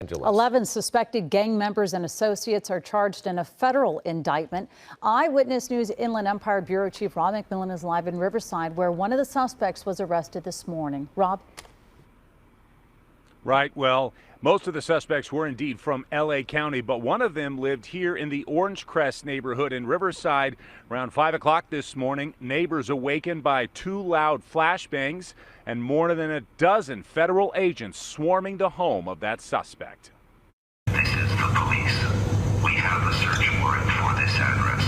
Angeles. 11 suspected gang members and associates are charged in a federal indictment. Eyewitness News Inland Empire Bureau Chief Rob McMillan is live in Riverside, where one of the suspects was arrested this morning. Rob? Right. Well, most of the suspects were indeed from L.A. County, but one of them lived here in the Orange Crest neighborhood in Riverside. Around 5 o'clock this morning, neighbors awakened by two loud flashbangs and more than a dozen federal agents swarming the home of that suspect. This is the police. We have a search warrant for this address.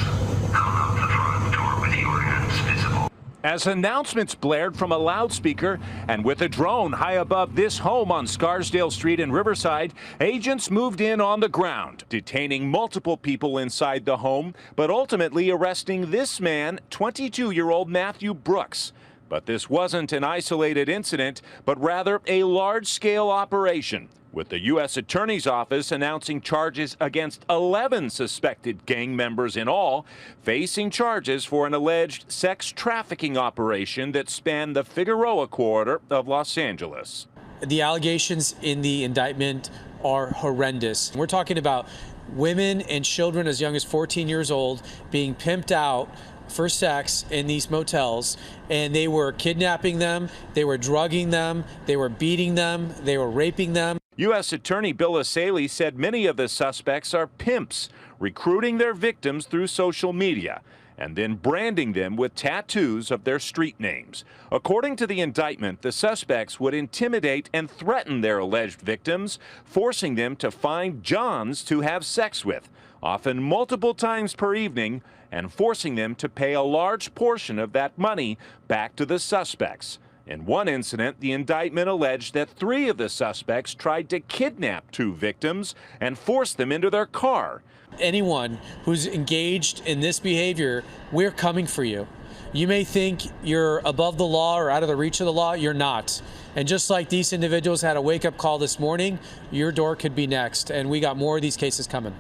Come out the front door with your hands visible. As announcements blared from a loudspeaker and with a drone high above this home on Scarsdale Street in Riverside, agents moved in on the ground, detaining multiple people inside the home, but ultimately arresting this man, 22-year-old Matthew Brooks. But this wasn't an isolated incident, but rather a large-scale operation, with the U.S. Attorney's Office announcing charges against 11 suspected gang members in all, facing charges for an alleged sex trafficking operation that spanned the Figueroa corridor of Los Angeles. The allegations in the indictment are horrendous. We're talking about women and children as young as 14 years old being pimped out for sex in these motels, and they were kidnapping them, they were drugging them, they were beating them, they were raping them. U.S. Attorney Bill Asaley said many of the suspects are pimps, recruiting their victims through social media and then branding them with tattoos of their street names. According to the indictment, the suspects would intimidate and threaten their alleged victims, forcing them to find Johns to have sex with, often multiple times per evening, and forcing them to pay a large portion of that money back to the suspects. In one incident, the indictment alleged that 3 of the suspects tried to kidnap 2 victims and force them into their car. Anyone who's engaged in this behavior, we're coming for you. You may think you're above the law or out of the reach of the law. You're not. And just like these individuals had a wake-up call this morning, your door could be next. And we got more of these cases coming.